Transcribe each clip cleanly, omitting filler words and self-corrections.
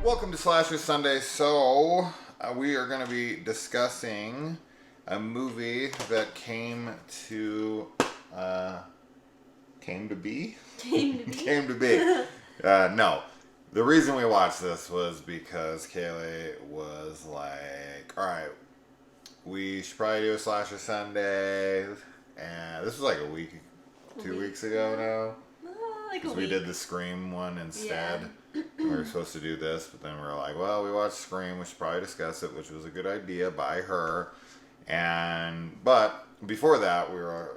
Welcome to Slasher Sunday. So, we are going to be discussing a movie that came to be? Came to be? Came to be. No. The reason we watched this was because Kaylee was like, alright, we should probably do a Slasher Sunday. And this was like two weeks ago now. Like a Because week. we did the Scream one instead. Yeah. We were supposed to do this, but then we were like, well, we watched Scream, we should probably discuss it, which was a good idea by her. But before that,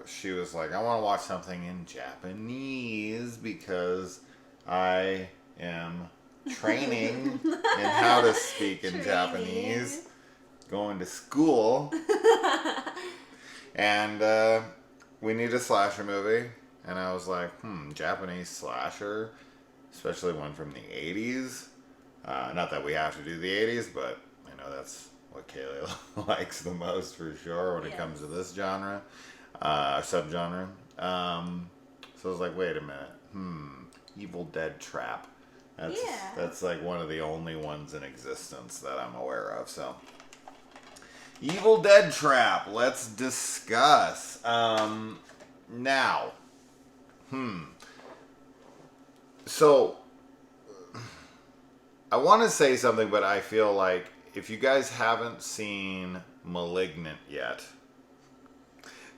she was like, I want to watch something in Japanese because I am training in how to speak in Japanese, going to school, and we need a slasher movie. And I was like, Japanese slasher, especially one from the 80s. Not that we have to do the 80s, but I know that's what Kaylee likes the most for sure when it comes to this genre, subgenre. So I was like, wait a minute. Evil Dead Trap. That's like one of the only ones in existence that I'm aware of. So, Evil Dead Trap. Let's discuss. Now. So, I want to say something, but I feel like if you guys haven't seen Malignant yet,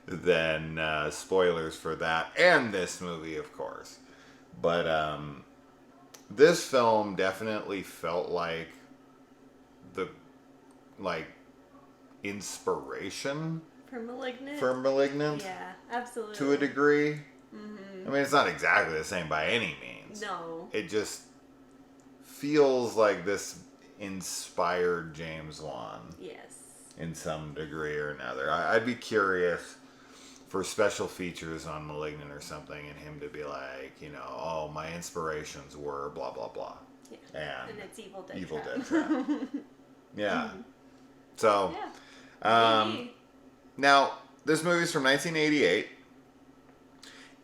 then spoilers for that and this movie, of course. But this film definitely felt like the inspiration For Malignant? Yeah, absolutely. to a degree. I mean, it's not exactly the same by any means. No. It just feels like this inspired James Wan. Yes. In some degree or another. I'd be curious for special features on Malignant or something and him to be like, oh, my inspirations were blah, blah, blah. Yeah. And it's Evil Dead Evil Trap. Dead Trap. Yeah. So, Maybe. now, this movie's from 1988.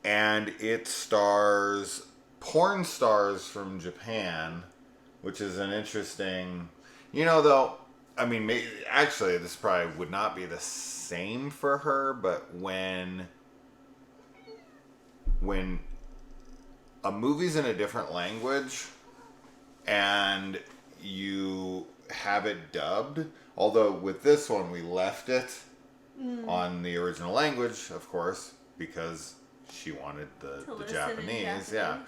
And it stars porn stars from Japan, which is an interesting... though, I mean, actually, this probably would not be the same for her, but when a movie's in a different language and you have it dubbed, although with this one we left it on the original language, of course, because she wanted the Japanese. Yeah.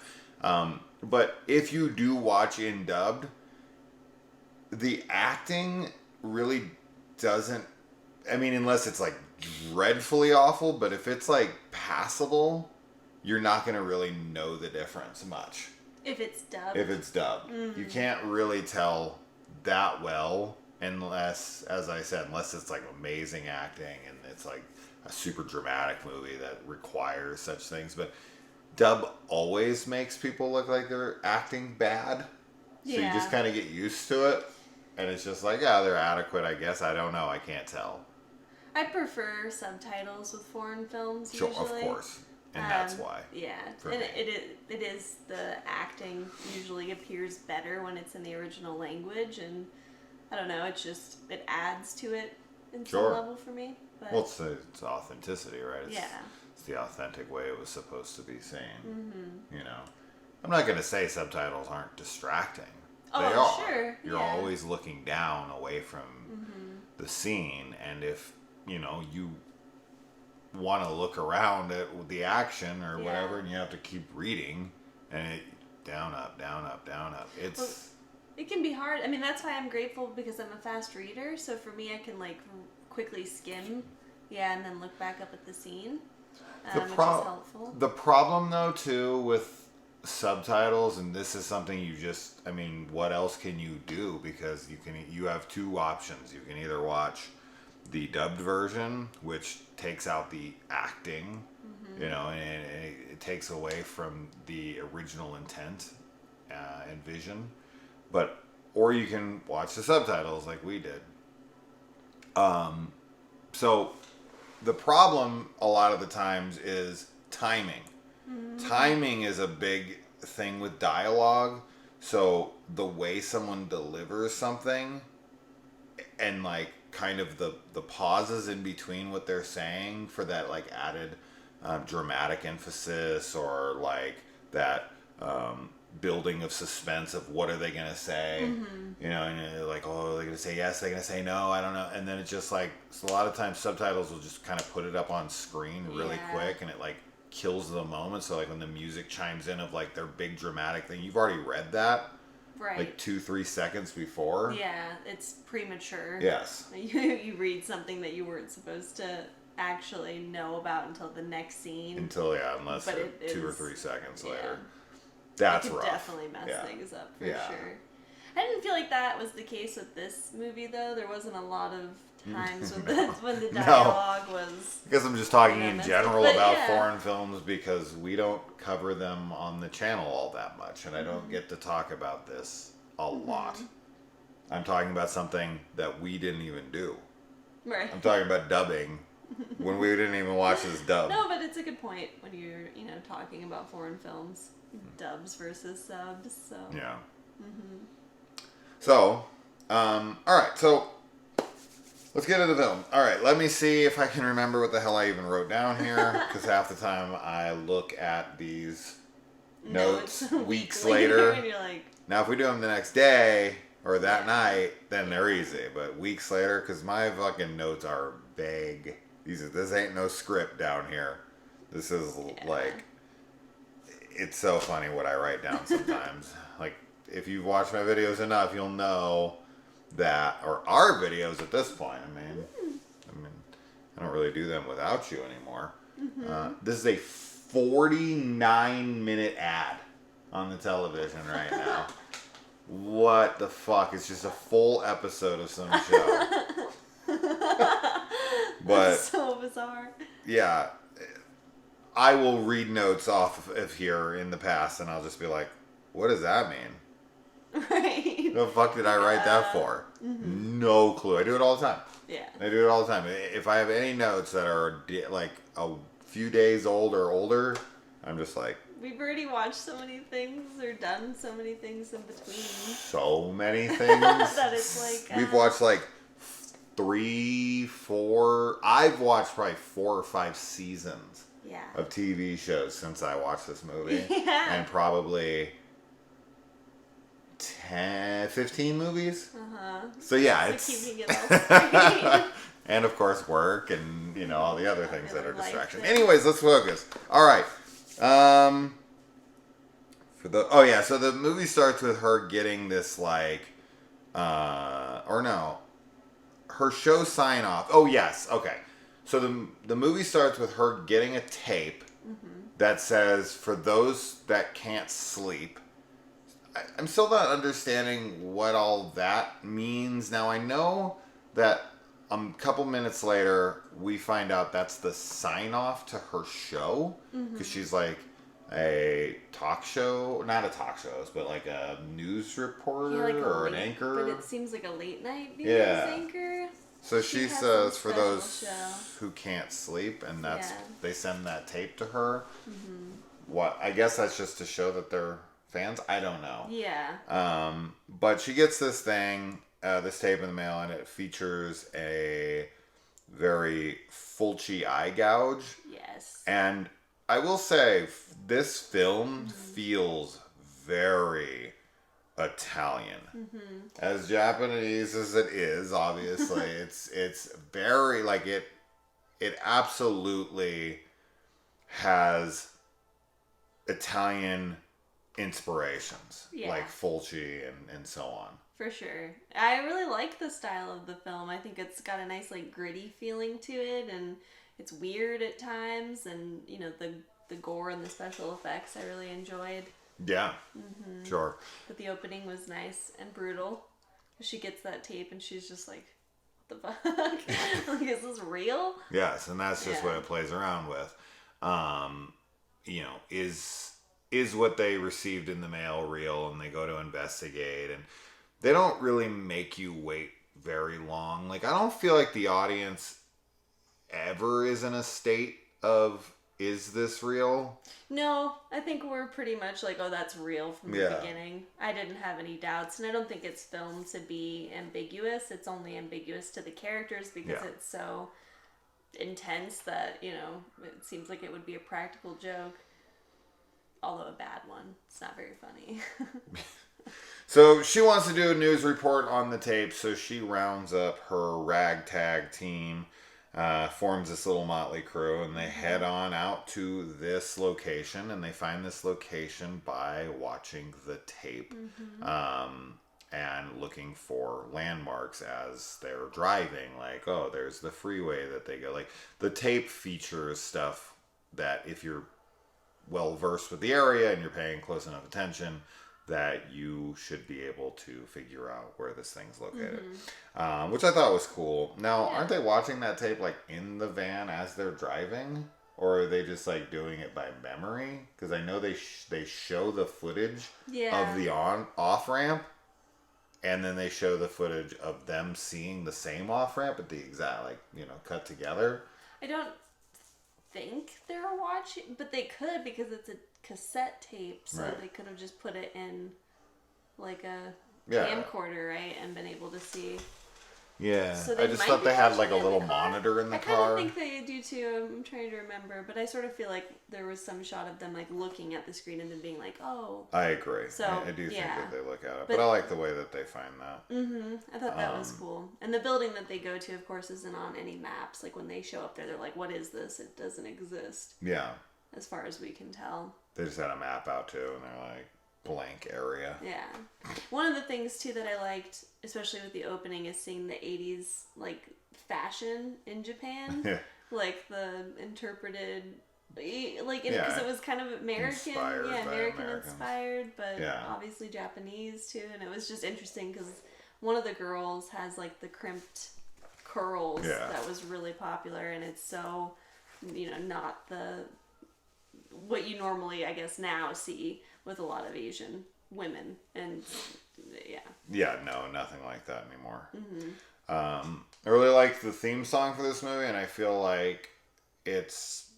But if you do watch in dubbed, the acting really doesn't, I mean, unless it's like dreadfully awful, but if it's like passable, you're not going to really know the difference much. If it's dubbed. You can't really tell that well unless, as I said, unless it's like amazing acting and it's like a super dramatic movie that requires such things. But dub always makes people look like they're acting bad. So you just kind of get used to it. And it's just like, they're adequate, I guess. I don't know. I can't tell. I prefer subtitles with foreign films Sure, usually. of course. And that's why. Yeah. And it is, the acting usually appears better when it's in the original language. And I don't know, it adds to it in some level for me. But, well, it's authenticity, right? It's the authentic way it was supposed to be seen. I'm not going to say subtitles aren't distracting. They are. Sure. You're always looking down away from the scene. And if, you want to look around at the action or whatever, and you have to keep reading, and down, up, down, up, down, up. It can be hard. I mean, that's why I'm grateful because I'm a fast reader. So for me, I can quickly skim, and then look back up at the scene, which is helpful. The problem, though, too, with subtitles, and this is something what else can you do? Because you have two options. You can either watch the dubbed version, which takes out the acting, and it takes away from the original intent and vision. Or you can watch the subtitles like we did. So the problem a lot of the times is timing. Timing is a big thing with dialogue. So the way someone delivers something and like kind of the pauses in between what they're saying for that like added dramatic emphasis or like that building of suspense of what are they gonna say, you know, and you're like, oh, they're gonna say yes, they're gonna say no, I don't know, and then it's just like, so a lot of times subtitles will just kind of put it up on screen really quick, and it like kills the moment. So like when the music chimes in of like their big dramatic thing, you've already read that Right. like 2-3 seconds before. Yeah, it's premature. Yes. You read something that you weren't supposed to actually know about until the next scene. Unless But it it 2 or is- 3 seconds yeah. later. That's it could rough. definitely mess Yeah. things up for Yeah. sure. I didn't feel like that was the case with this movie though. There wasn't a lot of times when the No. dialogue was. I guess I'm just talking Yeah, in that's- general but about yeah. foreign films because we don't cover them on the channel all that much, and I don't get to talk about this a lot. I'm talking about something that we didn't even do. Right. I'm talking about dubbing when we didn't even watch this dub. No, but it's a good point when you're talking about foreign films, dubs versus subs. So. Yeah. So, all right. So, let's get into the film. All right. Let me see if I can remember what the hell I even wrote down here, because half the time I look at these notes weeks later. And you're like, Now, if we do them the next day or that night, then they're easy. But weeks later, because my fucking notes are vague. This ain't no script down here. This is like, it's so funny what I write down sometimes. Like, if you've watched my videos enough, you'll know that, or our videos at this point. I mean, I don't really do them without you anymore. This is a 49-minute ad on the television right now. What the fuck? It's just a full episode of some show. But that's so bizarre. yeah, I will read notes off of here in the past, and I'll just be like, "What does that mean? Right. The fuck did I write that for? No clue. I do it all the time. Yeah. I do it all the time. If I have any notes that are like a few days old or older, I'm just like, We've already watched so many things or done so many things in between. so many things. That it's like, we've watched like 3, 4. I've watched probably 4 or 5 seasons Yeah. of TV shows since I watched this movie. Yeah. And probably 15 movies. So yeah, So it's keeping it all straight. and of course work and all the other things that Other are life distraction. things. Anyways, let's focus. All right. So the movie starts with her getting this like her show sign off. Oh yes, okay. So the movie starts with her getting a tape that says, for those that can't sleep. I'm still not understanding what all that means. Now I know that a couple minutes later we find out that's the sign off to her show, because she's like a talk show, not a talk show, but like a news reporter Yeah, like a or an late- anchor. But it seems like a late night news Yeah. anchor. So she she has says, some for those special show. who can't sleep, and that's Yeah. they send that tape to her. What, I guess that's just to show that they're fans. I don't know. Yeah. But she gets this thing, this tape in the mail, and it features a very Fulci eye gouge. Yes. And I will say, this film feels very Italian. As Japanese as it is, obviously, it's very like it absolutely has Italian inspirations, Yeah. like Fulci and so on. For sure. I really like the style of the film. I think it's got a nice like gritty feeling to it, and it's weird at times, and the gore and the special effects I really enjoyed. Yeah, sure. But the opening was nice and brutal. She gets that tape and she's just like, what the fuck? Like, is this real? Yes, and that's just Yeah. what it plays around with. Is what they received in the mail real? And they go to investigate, and they don't really make you wait very long. Like, I don't feel like the audience ever is in a state of is this real? No, I think we're pretty much like, oh, that's real from the Yeah. beginning. I didn't have any doubts, and I don't think it's filmed to be ambiguous. It's only ambiguous to the characters because Yeah. it's so intense that, you know, it seems like it would be a practical joke. Although a bad one. It's not very funny. So she wants to do a news report on the tape, so she rounds up her ragtag team, forms this little motley crew, and they head on out to this location, and they find this location by watching the tape and looking for landmarks as they're driving. Like, oh, there's the freeway that they go. Like, the tape features stuff that if you're well versed with the area and you're paying close enough attention, that you should be able to figure out where this thing's located, which I thought was cool. Now, aren't they watching that tape like in the van as they're driving, or are they just like doing it by memory? Because I know they show the footage of the off ramp, and then they show the footage of them seeing the same off ramp at the exact cut together. I don't think they're watching, but they could because it's a cassette tape, so Right. they could have just put it in like a Yeah. camcorder, right, and been able to see. Yeah, So I they just might thought be they had watching like a it in little the car. monitor in the I car. kind of think they do too. I'm trying to remember, but I sort of feel like there was some shot of them like looking at the screen and then being like, "Oh." I agree. So, I do think yeah. that they look at it, But- but I like the way that they find that. I thought that was cool. And the building that they go to, of course, isn't on any maps. Like when they show up there, they're like, "What is this?" It doesn't exist, Yeah, as far as we can tell. they just had a map out too, and they're like blank area. Yeah. One of the things too that I liked, especially with the opening, is seeing the 80s like fashion in Japan. Yeah. Like the interpreted like Yeah. because it was kind of American, Inspired by American Americans. inspired, but Yeah. obviously Japanese too, and it was just interesting because one of the girls has like the crimped curls Yeah. that was really popular, and it's so not what you normally I guess now see with a lot of Asian women, and Yeah, no, nothing like that anymore. I really like the theme song for this movie, and I feel like it's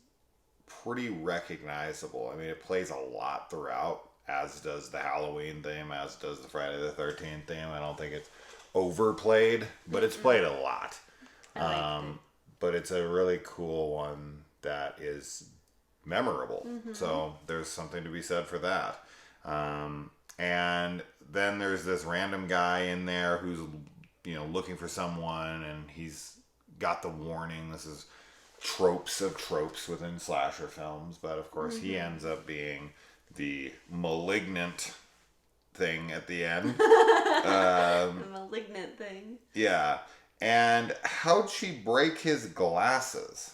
pretty recognizable. I mean, it plays a lot throughout, as does the Halloween theme, as does the Friday the 13th theme. I don't think it's overplayed, but it's played a lot. I liked it. But it's a really cool one that is memorable. So there's something to be said for that. And then there's this random guy in there who's, looking for someone, and he's got the warning. This is tropes of tropes within slasher films, but of course he ends up being the malignant thing at the end. The malignant thing. Yeah. And how'd she break his glasses?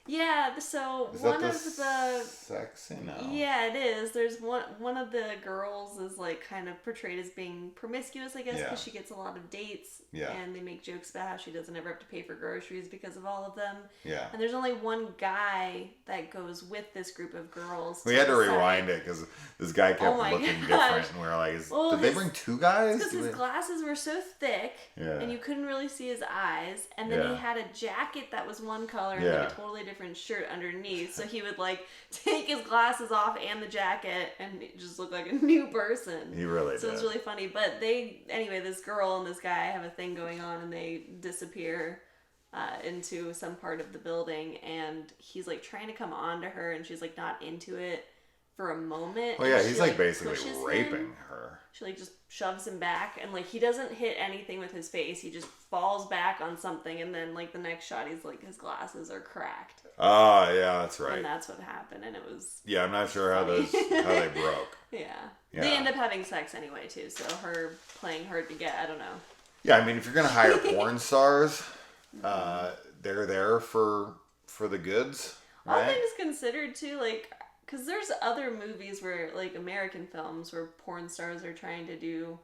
Yeah, so Is one that of the sexy? No. yeah, it is. There's one of the girls is like kind of portrayed as being promiscuous, I guess, because Yeah. she gets a lot of dates, Yeah. and they make jokes about how she doesn't ever have to pay for groceries because of all of them. Yeah. And there's only one guy that goes with this group of girls. We had to the side. rewind it because this guy kept Oh my looking gosh. different, and we were like, Well, did they his- bring two guys? Because his glasses were so thick, Yeah. and you couldn't really see his eyes. And then Yeah. he had a jacket that was one color and Yeah. like a totally different shirt underneath. So he would like take his glasses off and the jacket, and it just looked like a new person. He really So it did. was really funny. But anyway, this girl and this guy have a thing going on, and they disappear into some part of the building, and he's like trying to come on to her, and she's like not into it for a moment. Well, yeah, and he's she, like basically pushes raping him. her. She like just shoves him back, and like he doesn't hit anything with his face. He just falls back on something, and then like the next shot, he's like his glasses are cracked, Oh, yeah, that's right. and that's what happened. And it was Yeah, I'm not sure how they broke. yeah. Yeah. They end up having sex anyway too. So her playing hard to get. I don't know. Yeah, I mean, if you're gonna hire porn stars, they're there for the goods, All right? things considered too, like, because there's other movies where, like, American films where porn stars are trying to do,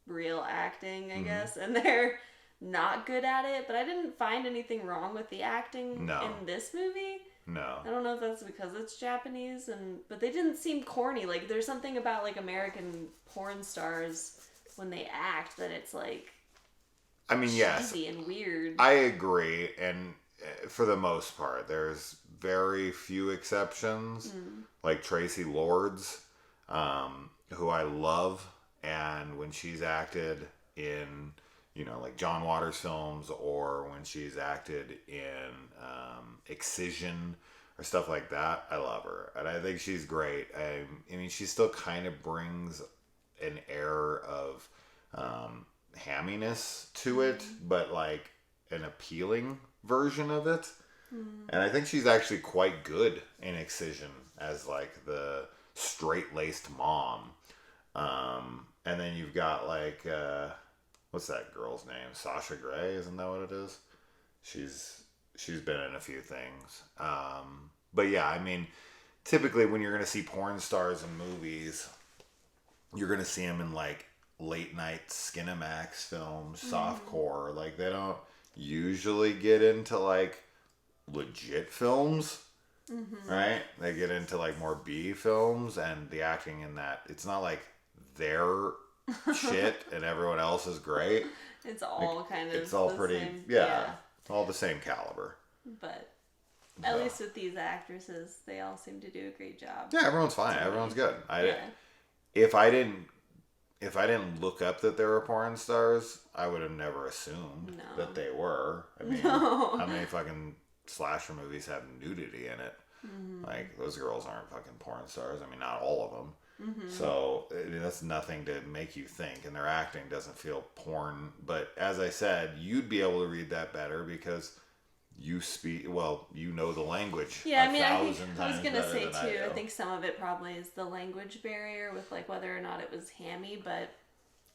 real acting, I guess, and they're not good at it, but I didn't find anything wrong with the acting No. in this movie. No. I don't know if that's because it's Japanese, but they didn't seem corny. Like, there's something about, like, American porn stars when they act that it's, like, I mean, yes, cheesy and weird. I agree, and for the most part. There's very few exceptions, like Tracy Lords, who I love, and when she's acted in, like John Waters films, or when she's acted in Excision or stuff like that, I love her, and I think she's great. I mean, she still kind of brings an air of hamminess to it, but like an appealing version of it. And I think she's actually quite good in Excision as like the straight-laced mom. And then you've got like what's that girl's name? Sasha Grey, isn't that what it is? She's been in a few things. But yeah, I mean, typically when you're going to see porn stars in movies, you're going to see them in like late night Skinamax films, softcore. Like they don't usually get into like legit films, right? They get into like more B films, and the acting in that, it's not like their shit and everyone else is great. It's all like, kind of it's all the pretty same. all the same caliber. But at least with these actresses, they all seem to do a great job. Yeah, everyone's fine. Everyone's good. Yeah. If I didn't look up that they were porn stars, I would have never assumed that they were. I mean, how many fucking slasher movies have nudity in it? Like, those girls aren't fucking porn stars. I mean, not all of them. So that's nothing to make you think, and their acting doesn't feel porn. But as I said, you'd be able to read that better because you know the language. Yeah, I mean, I was times gonna better say than I too. do. I think some of it probably is the language barrier with like whether or not it was hammy, but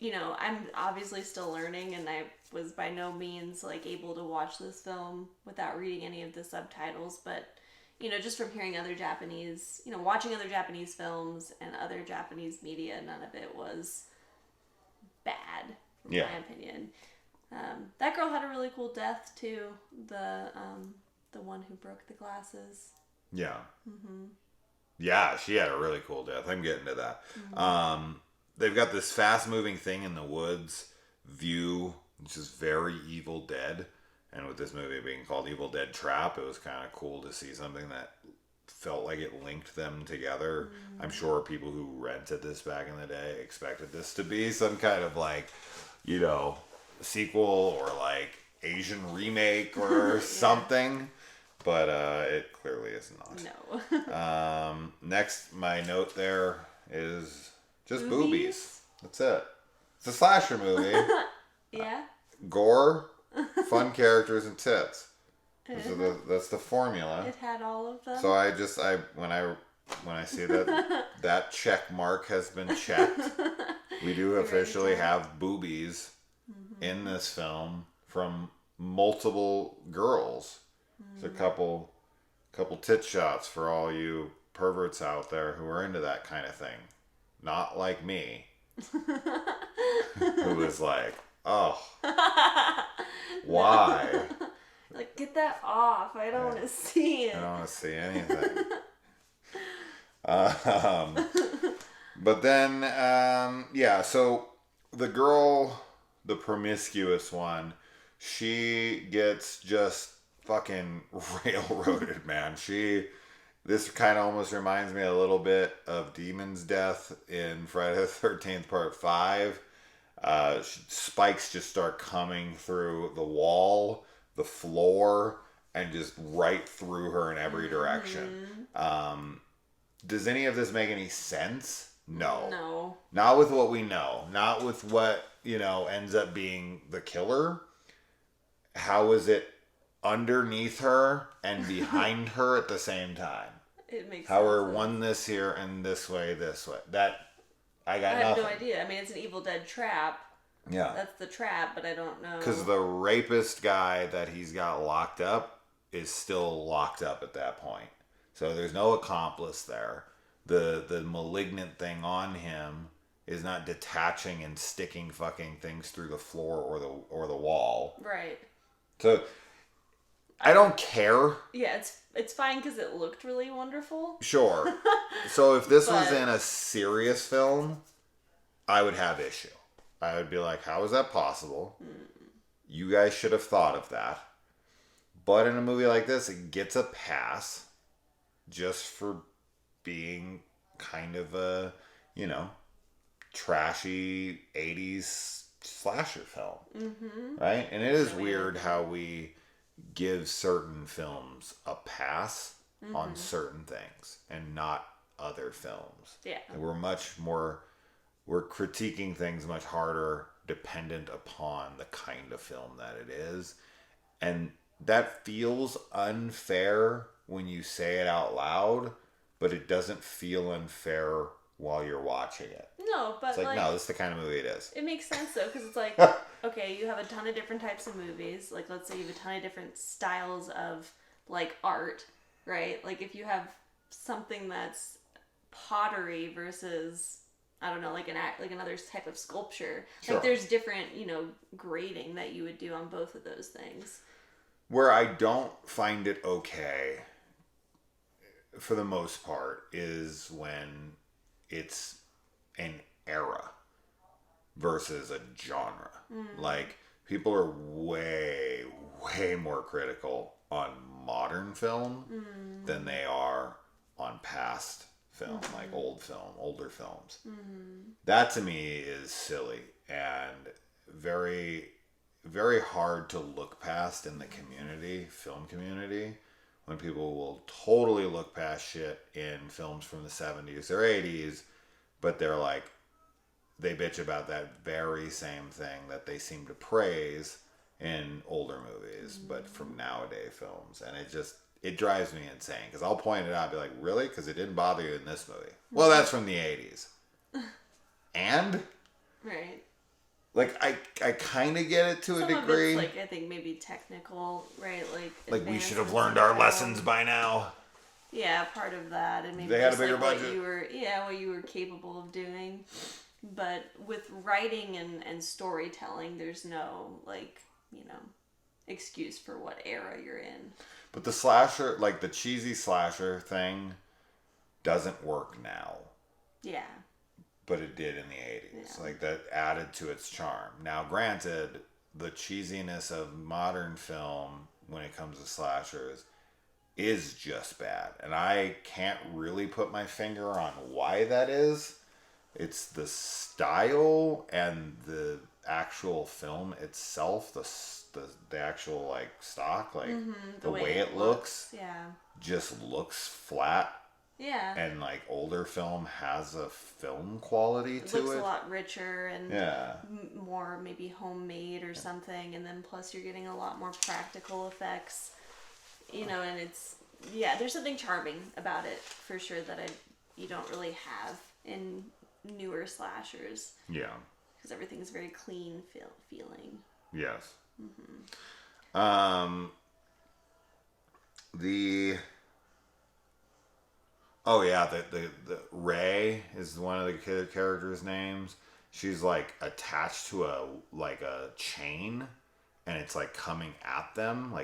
I'm obviously still learning, and I was by no means like able to watch this film without reading any of the subtitles. But just from hearing other Japanese, watching other Japanese films and other Japanese media, none of it was bad, in my opinion. That girl had a really cool death too. The one who broke the glasses. Yeah. Yeah, she had a really cool death. I'm getting to that. They've got this fast-moving thing in the woods view, which is very Evil Dead. And with this movie being called Evil Dead Trap, it was kind of cool to see something that felt like it linked them together. I'm sure people who rented this back in the day expected this to be some kind of like, sequel or like Asian remake or something. But it clearly is not. No. Next, my note there is just boobies. That's it. It's a slasher movie. Yeah. Gore, fun characters, and tits. That's the formula. It had all of them. So when I see that check mark has been checked, we do officially have boobies in this film from multiple girls. There's a couple tit shots for all you perverts out there who are into that kind of thing. Not like me, who is like, oh, why? Like, get that off. I don't want to see it. I don't want to see anything. But then, so the girl, the promiscuous one, she gets just fucking railroaded, man. This kind of almost reminds me a little bit of Demon's death in Friday the 13th Part 5. Spikes just start coming through the wall, the floor, and just right through her in every direction. Does any of this make any sense? No. Not with what we know. Not with what, ends up being the killer. How is it underneath her and behind her at the same time? It makes How sense. are one this here and this way. That I got I have nothing. no idea. I mean, it's an Evil Dead trap. Yeah. That's the trap, but I don't know. Because the rapist guy that he's got locked up is still locked up at that point. So there's no accomplice there. The malignant thing on him is not detaching and sticking fucking things through the floor or the wall. Right. So I don't care. Yeah, it's fine because it looked really wonderful. Sure. So if this was in a serious film, I would have issue. I would be like, how is that possible? You guys should have thought of that. But in a movie like this, it gets a pass just for being kind of a, trashy 80s slasher film. Mm-hmm. Right? And it is weird how we give certain films a pass on certain things and not other films. Yeah. And we're critiquing things much harder dependent upon the kind of film that it is. And that feels unfair when you say it out loud, but it doesn't feel unfair while you're watching it. No, but it's like no, this is the kind of movie it is. It makes sense though, because it's like, okay, you have a ton of different types of movies. Like, let's say you have a ton of different styles of like art, right? Like, if you have something that's pottery versus, I don't know, like another type of sculpture. Sure. Like, there's different, grading that you would do on both of those things. Where I don't find it okay, for the most part, is when it's an era versus a genre. Like, people are way, way more critical on modern film than they are on past film, like older films. That to me is silly and very, very hard to look past in the film community, when people will totally look past shit in films from the 70s or 80s, but they're like, they bitch about that very same thing that they seem to praise in older movies, but from nowadays films. And it drives me insane, because I'll point it out and be like, really? Because it didn't bother you in this movie. Well, that's from the 80s. And? Right. Like, I kind of get it to a degree. Of it's, like, I think maybe technical, right? Like we should have learned our lessons by now. Yeah, part of that. And maybe they had a bigger budget. What you were capable of doing. But with writing and storytelling, there's no, excuse for what era you're in. But the slasher, like the cheesy slasher thing, doesn't work now. Yeah. But it did in the 80s. Yeah. Like, that added to its charm. Now, granted, the cheesiness of modern film when it comes to slashers is just bad. And I can't really put my finger on why that is. It's the style and the actual film itself, the actual, stock, the way it looks. Yeah. Just looks flat. Yeah. And, older film has a film quality to it. It looks a lot richer and yeah. More maybe homemade or something. And then plus you're getting a lot more practical effects. And it's... Yeah, there's something charming about it, for sure, that you don't really have in newer slashers. Yeah. Because everything's very clean feeling. Yes. Oh yeah, the Ray is one of the characters' names. She's attached to a chain, and it's coming at them,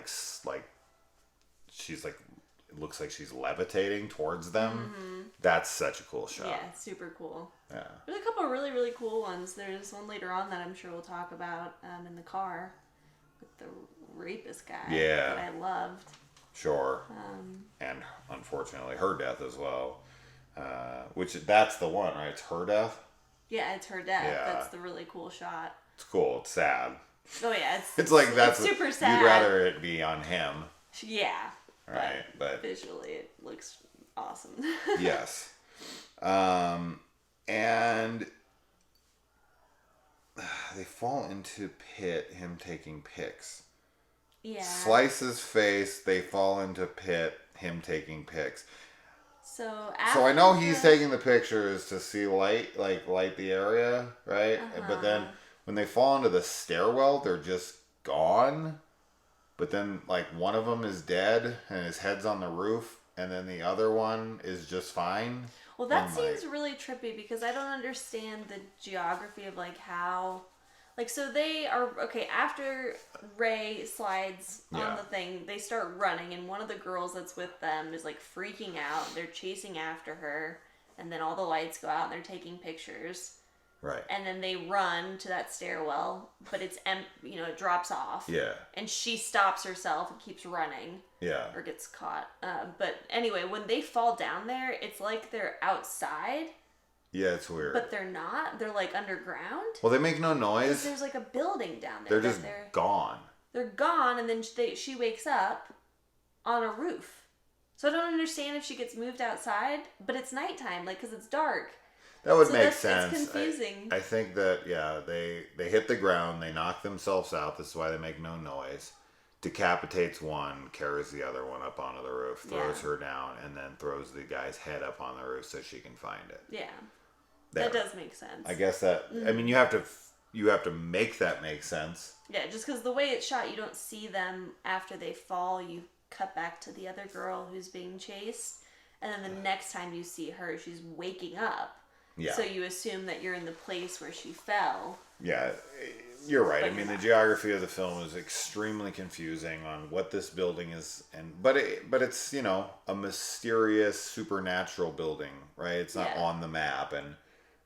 she's it looks like she's levitating towards them. That's such a cool shot. Yeah, super cool. Yeah. There's a couple of really, really cool ones. There's one later on that I'm sure we'll talk about in the car with the rapist guy. Yeah. That I loved. Sure. And unfortunately her death as well. That's the one, right? It's her death? Yeah, it's her death. Yeah. That's the really cool shot. It's cool. It's sad. Oh yeah, it's that's super sad. You'd rather it be on him. Yeah. Right, but visually it looks awesome. Yes. And they fall into pit, him taking pics. Yeah. Slice his face, they fall into pit, him taking pics. So I know he's taking the pictures to see light the area, right? But then when they fall into the stairwell, they're just gone. But then, one of them is dead, and his head's on the roof, and then the other one is just fine. Well, that seems really trippy, because I don't understand the geography of, how... so they are... Okay, after Ray slides on the thing, they start running, and one of the girls that's with them is, freaking out. They're chasing after her, and then all the lights go out, and they're taking pictures. Right. And then they run to that stairwell, but it's it drops off. Yeah. And she stops herself and keeps running. Yeah. Or gets caught. But anyway, when they fall down there, it's like they're outside. Yeah, it's weird. But they're not. They're like underground. Well, they make no noise. There's like a building down there. They're just gone. They're gone, and then she wakes up on a roof. So I don't understand if she gets moved outside, but it's nighttime, like, because it's dark. That would make sense. It's confusing. I think that, yeah, they hit the ground, they knock themselves out. This is why they make no noise. Decapitates one, carries the other one up onto the roof, throws her down, and then throws the guy's head up on the roof so she can find it. Yeah. There. That does make sense. I guess that, I mean, you have to make that make sense. Yeah, just because the way it's shot, you don't see them after they fall. You cut back to the other girl who's being chased, and then the next time you see her, she's waking up. Yeah. So you assume that you're in the place where she fell. Yeah, you're right. I mean, the geography of the film is extremely confusing on what this building is, but it's a mysterious supernatural building, right? It's not on the map, and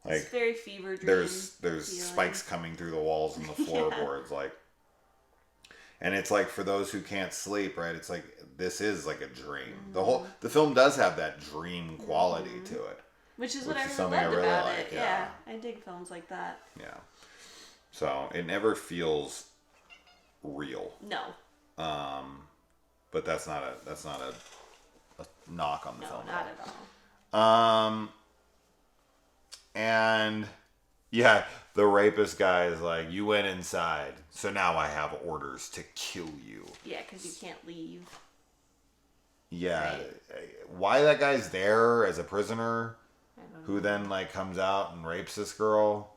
like it's very fever dream. There's feeling. spikes coming through the walls and the floorboards, like, and it's like for those who can't sleep, right? It's like this is like a dream. Mm-hmm. The film does have that dream quality to it. Which is what I really something loved I really about like, it. Yeah, I dig films like that. Yeah. So it never feels real. No. But that's not a knock on the film. No, not at all. And yeah, the rapist guy is like, you went inside, so now I have orders to kill you. Yeah, because you can't leave. Yeah. Right. Why that guy's there as a prisoner? Who then like comes out and rapes this girl.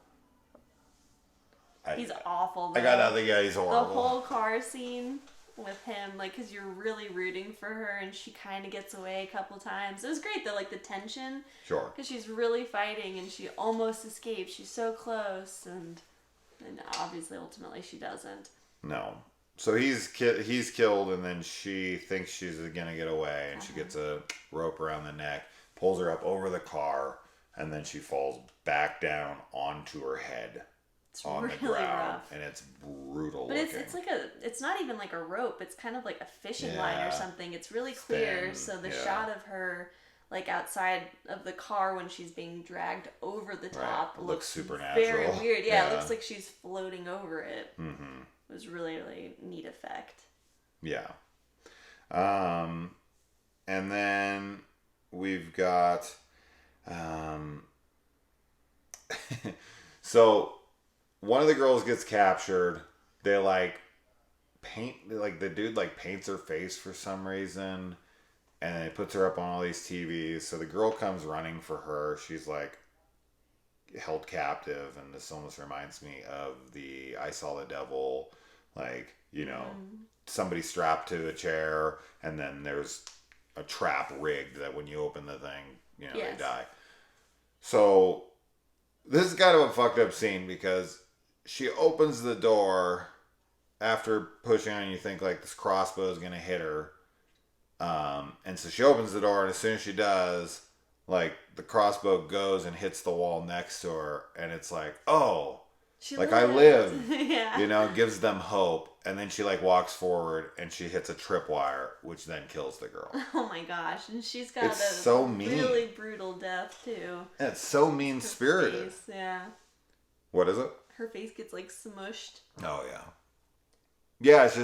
He's awful. Though. I got nothing. Yeah, he's horrible. The whole car scene with him, like, because you're really rooting for her, and she kind of gets away a couple times. It was great though, like the tension. Sure. Because she's really fighting, and she almost escapes. She's so close, and obviously, ultimately, she doesn't. No. So he's killed, and then she thinks she's gonna get away, and she gets a rope around the neck, pulls her up over the car. And then she falls back down onto her head on really the ground, rough. and it's brutal. But looking. it's like it's not even like a rope. It's kind of like a fishing line or something. It's really clear. Thin, So the shot of her like outside of the car when she's being dragged over the top looks supernatural. very weird. Yeah, it looks like she's floating over it. Mm-hmm. It was really, really neat effect. Yeah. And then we've got. So one of the girls gets captured. They the dude paints her face for some reason, and then he puts her up on all these TVs. So the girl comes running for her. She's like held captive, and this almost reminds me of the I Saw the Devil, somebody strapped to a chair, and then there's a trap rigged that when you open the thing, they die. So this is kind of a fucked up scene because she opens the door after pushing on. You think like this crossbow is gonna hit her, and so she opens the door, and as soon as she does, like the crossbow goes and hits the wall next to her, and it's like, oh, I live. Yeah. Gives them hope. And then she walks forward and she hits a tripwire, which then kills the girl. Oh my gosh. And she's got so mean. Really brutal death too. And it's so mean spirited. Yeah. What is it? Her face gets smushed. Oh yeah. Yeah, it's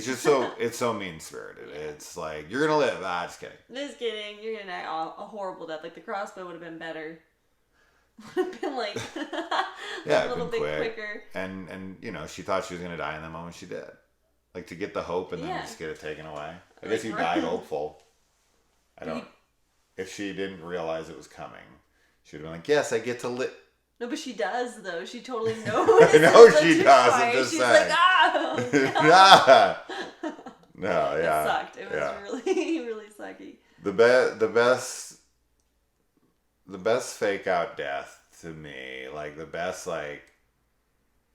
just so it's so mean spirited. Yeah. It's like, you're gonna live. Just kidding. Just kidding. You're gonna die a horrible death. Like the crossbow would have been better. Would have been a little bit quicker. And she thought she was gonna die in the moment she did. To get the hope and then just get it taken away. I guess you died hopeful. I don't. If she didn't realize it was coming, she'd have been like, "Yes, I get to live." No, but she does though. She totally knows. No, she does. I'm just She's saying. like, ah. No, yeah. It sucked. It was really, really sucky. The best fake out death to me, the best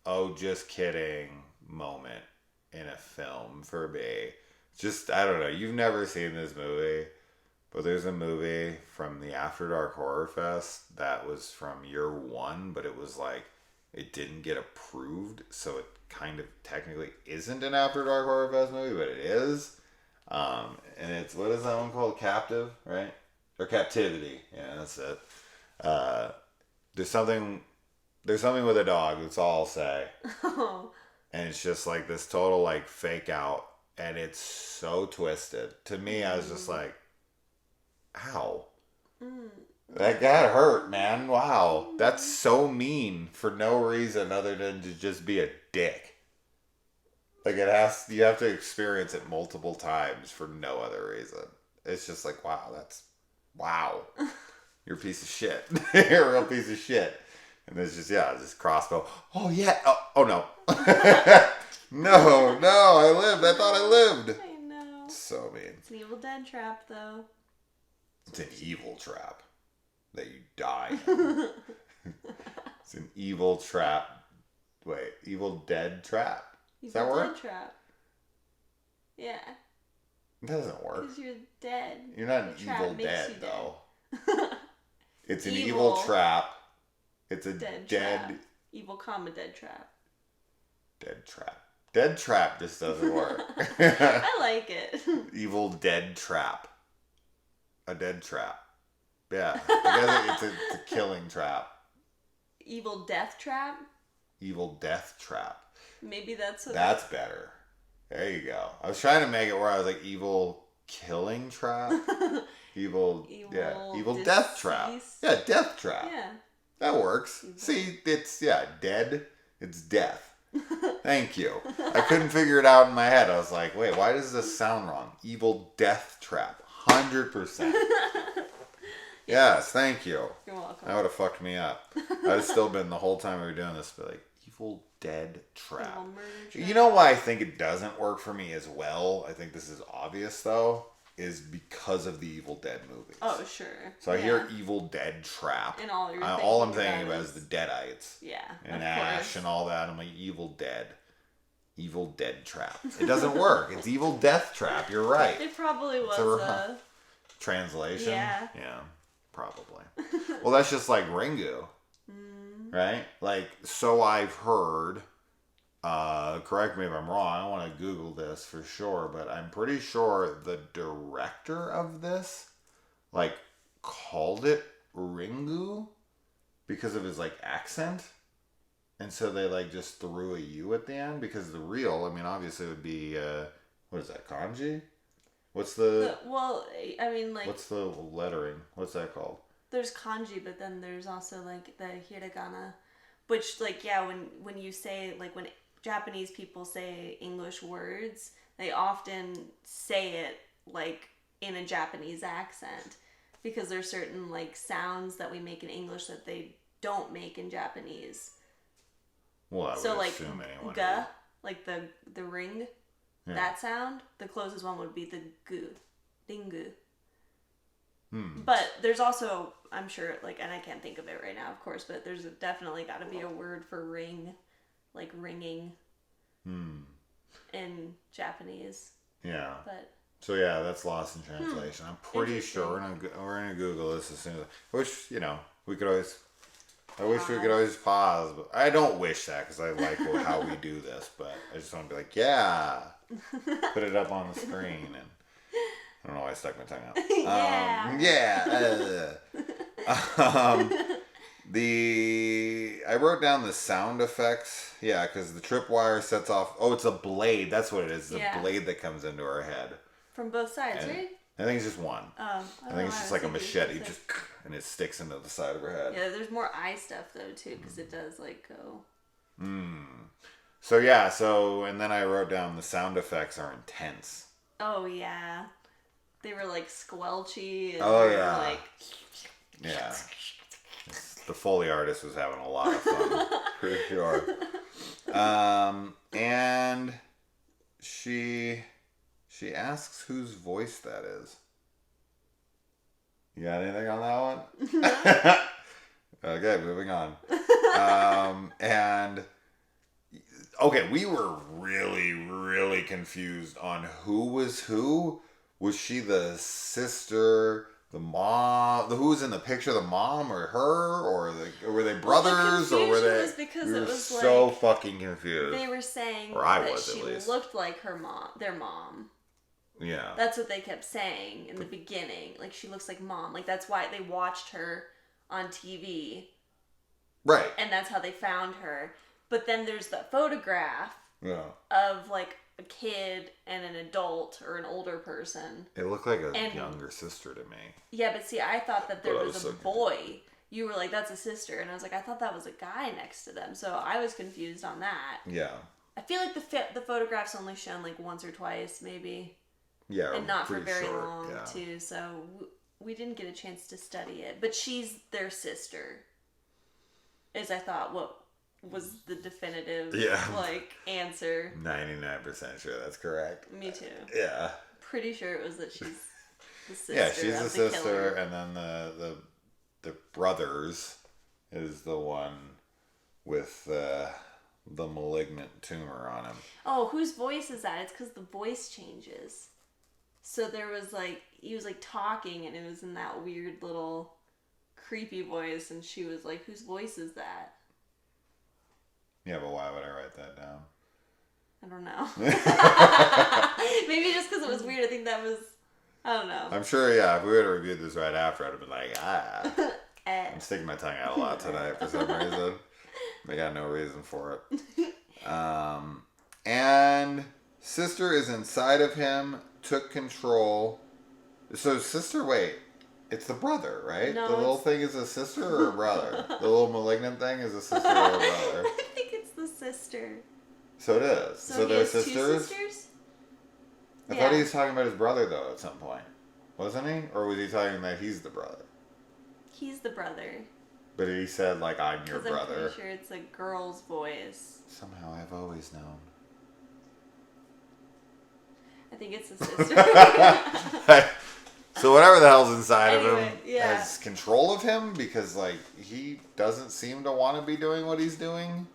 oh, just kidding moment in a film for me. Just, I don't know. You've never seen this movie, But there's a movie from the After Dark Horror Fest that was from year one, but it was like, it didn't get approved, so it kind of technically isn't an After Dark Horror Fest movie, but it is. And it's, what is that one called? Captive, right? Or Captivity. Yeah, that's it. There's something with a dog, that's all I'll say. Oh. And it's just like this total like fake out, and it's so twisted. To me, I was just like, ow. That got hurt, man. Wow. That's so mean for no reason other than to just be a dick. Like you have to experience it multiple times for no other reason. It's just like, wow. You're a piece of shit. You're a real piece of shit. And it's just, just crossbow. Oh, yeah. Oh no. No, I lived. I thought I lived. I know. So mean. It's an Evil Dead trap, though. It's an evil trap that you die in. It's an evil trap. Wait, Evil Dead trap? Does that work? Dead trap. Yeah. It doesn't work. Because you're dead. You're not The an trap evil makes dead, you dead. though. It's an evil trap. It's a Dead dead trap. Evil comma dead trap. dead trap. Dead trap just doesn't work. I like it. Evil dead trap. A dead trap. Yeah. I guess it's a killing trap. Evil death trap? Evil death trap. Maybe that's what That's better. There you go. I was trying to make it where I was like evil killing trap. Evil death trap. Yeah, death trap. Yeah. That works. Evil. See, it's, dead. It's death. Thank you. I couldn't figure it out in my head. I was like, wait, why does this sound wrong? Evil death trap. 100%. Yes, thank you. You're welcome. That would have fucked me up. I'd have still been the whole time we were doing this, but like, evil dead trap. Evil murder trap. You know why I think it doesn't work for me as well? I think this is obvious though, is because of the Evil Dead movies. Oh, sure. So I hear Evil Dead trap. And all I'm thinking about is the Deadites. Yeah. And Ash and all that. I'm like, Evil Dead. Evil Dead trap. It doesn't work. It's Evil Death trap. You're right. It probably was a translation. Yeah. Yeah. Probably. Well, that's just like Ringu. Right? Like, so I've heard. Correct me if I'm wrong. I don't want to Google this for sure, but I'm pretty sure the director of this, like, called it Ringu because of his, like, accent. And so they, like, just threw a U at the end because the real, I mean, obviously it would be, what is that, kanji? What's well, I mean, like... What's the lettering? What's that called? There's kanji, but then there's also, like, the hiragana. Which, like, yeah, when you say, like, when Japanese people say English words, they often say it, like, in a Japanese accent. Because there's certain, like, sounds that we make in English that they don't make in Japanese. Well, I would so, like, assume anyone ga, like the ring, yeah. that sound, the closest one would be the gu, dingu. Hmm. But there's also, I'm sure, like, and I can't think of it right now, of course, but there's definitely got to be a word for ring, like ringing in Japanese. Yeah. But so yeah, that's lost in translation. I'm pretty sure we're gonna Google this as soon as. I wish we could always. I wish we could always pause, but I don't wish that because I like how we do this. But I just want to be like, yeah, put it up on the screen, and I don't know why I stuck my tongue out. I wrote down the sound effects. Yeah, because the tripwire sets off. Oh, it's a blade. That's what it is. It's a blade that comes into her head. From both sides, And right? I think it's just one. I think it's just like a machete, and it sticks into the side of her head. Yeah, there's more eye stuff though too, because it does like go. So yeah, and then I wrote down the sound effects are intense. Oh yeah, they were like squelchy. And like. Yeah. The Foley artist was having a lot of fun, for sure. And she asks whose voice that is. You got anything on that one? Okay, moving on. And okay, we were really, really confused on who was who, Was she the sister, the mom? Who was in the picture? The mom or her, or were they brothers, well, the or were they? was because We it were was so like, fucking confused. they were saying Or I that was, at she least. looked like her mom, their mom. Yeah. That's what they kept saying in the beginning. Like, she looks like mom. Like, that's why they watched her on TV. Right. And that's how they found her. But then there's that photograph Yeah. of, like, a kid and an adult or an older person. It looked like a And- younger sister to me. Yeah, but see, I thought that there Well, I was was a so boy. You were like, that's a sister. And I was like, I thought that was a guy next to them. So I was confused on that. Yeah. I feel like the photograph's only shown, like, once or twice, maybe. Yeah. And not for pretty very short, long, yeah. too. So we didn't get a chance to study it. But she's their sister. Is, I thought, what was the definitive, like, answer. 99% sure that's correct. Me too. Yeah. Pretty sure it was that she's the sister. Yeah, she's of the the sister, killer. and then the brothers is the one with the malignant tumor on him. Oh, whose voice is that? It's because the voice changes. So there was like, he was like talking, and it was in that weird little creepy voice, and she was like, whose voice is that? Yeah, but why would I write that down? I don't know. Maybe just because it was weird. I think that was, I don't know. I'm sure, yeah, if we would have reviewed this right after, I'd have been like, Eh. I'm sticking my tongue out a lot tonight for some reason. I got no reason for it. And sister is inside of him, took control. So sister, wait, it's the brother, right? No, the little it's- thing is a sister or a brother? The little malignant thing is a sister or a brother? I think it's the sister. So it is. So he they're has sisters? two sisters? I thought he was talking about his brother, though, at some point. Wasn't he? Or was he talking that he's the brother? He's the brother. But he said, like, I'm your 'Cause I'm brother. pretty sure it's a girl's voice. Somehow I've always known. I think it's the sister. So whatever the hell's inside of Anyway, him yeah. has control of him because, like, he doesn't seem to want to be doing what he's doing.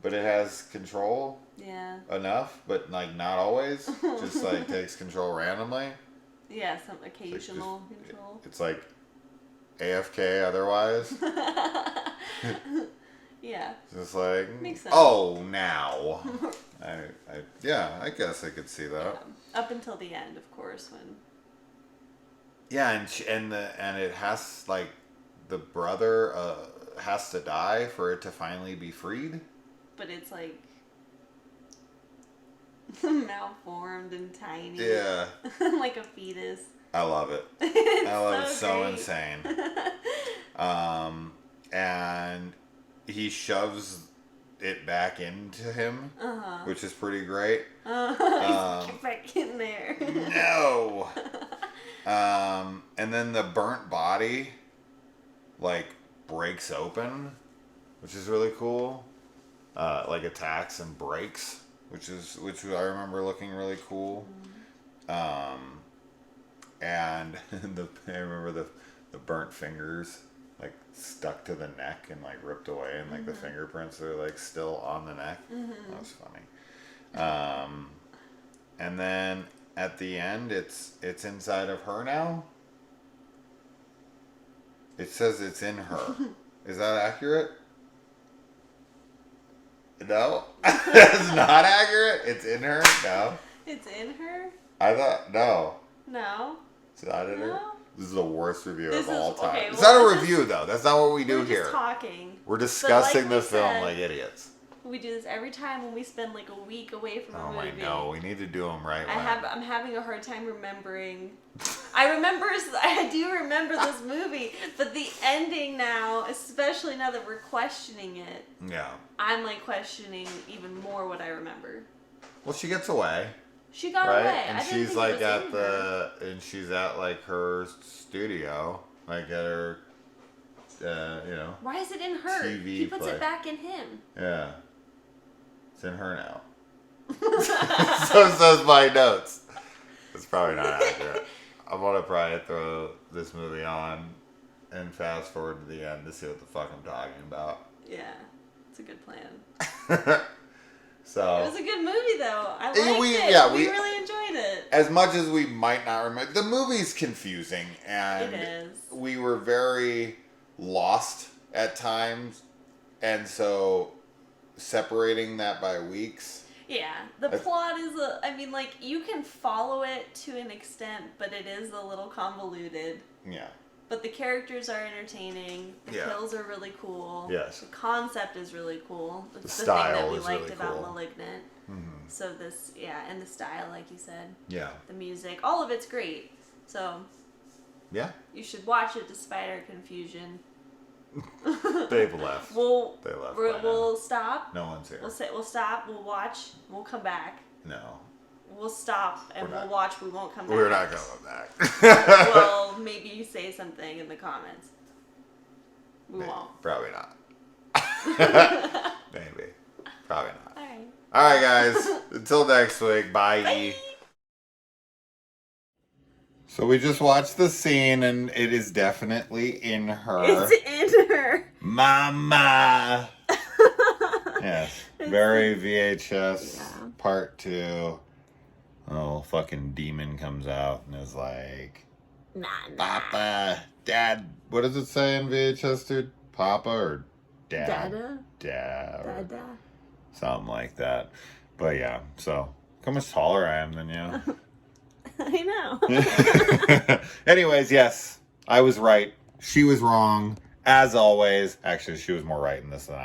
But it has control Yeah. enough, but, like, not always. Just, like, takes control randomly. Yeah, some occasional control. It's like AFK otherwise. Yeah. Just like, Makes sense. oh, now. I guess I could see that. Up until the end, of course, when. Yeah, and it has, like, the brother has to die for it to finally be freed. But it's like malformed and tiny. Yeah. Like a fetus. I love it. It's I love it so great. insane. And he shoves it back into him, which is pretty great. Get back in there. No. And then the burnt body, like, breaks open, which is really cool. Like, attacks and breaks, which I remember looking really cool. And I remember the burnt fingers, like, stuck to the neck and, like, ripped away, and, like, the fingerprints are, like, still on the neck. That was funny. And then at the end, it's inside of her now. It says it's in her. Is that accurate? No? That's not accurate? It's in her? No. It's in her? I thought, no. No. It's not in her? No. This is the worst review This of all is- time. okay, It's well, not a this is- review, though. That's not what we do We're here. just talking. We're discussing like the we film said- like idiots. We do this every time when we spend like a week away from a Oh, movie. I know. We need to do them right when. I'm having a hard time remembering. I do remember this movie, but the ending now, especially now that we're questioning it, Yeah. I'm like questioning even more what I remember. Well, she gets away. She got Right? away. And I didn't she's think like it was at in her. she's at like her studio, like at her, Why is it in her? TV He puts play. it back in him. yeah. It's in her now. So says my notes. It's probably not accurate. I'm gonna probably throw this movie on and fast forward to the end to see what the fuck I'm talking about. Yeah, it's a good plan. So It was a good movie though. I liked we it. yeah we we really enjoyed it. As much as we might not remember, the movie's confusing, and It is. we were very lost at times, and so separating that by weeks. Yeah, the plot is you can follow it to an extent, but it is a little convoluted. Yeah. But the characters are entertaining. The Yeah. kills are really cool. Yes. The concept is really cool. It's the style thing that we is liked really about cool. Malignant. Mm-hmm. So and the style, like you said, Yeah. the music, all of it's great. So Yeah. you should watch it despite our confusion. They've left. They left. We'll stop. No one's here. We'll stop. We'll watch. We'll come back. No. We'll stop and We're we'll not. watch. We won't come back. We're not going back. Well, maybe you say something in the comments. We won't. Probably not. Maybe. Probably not. All right. All right, guys. Until next week. Bye. Bye. So we just watched the scene, and it is definitely in her. It's in her. Mama. Yes. Very VHS Yeah. part 2. Oh, fucking demon comes out and is like, Nah. Papa, Dad. What does it say in VHS, dude? Papa or Dad? Dada. Dad. Or Dada. something like that. But yeah, so look how much taller I am than you. I know. Anyways, yes, I was right. She was wrong, as always. Actually, she was more right in this than I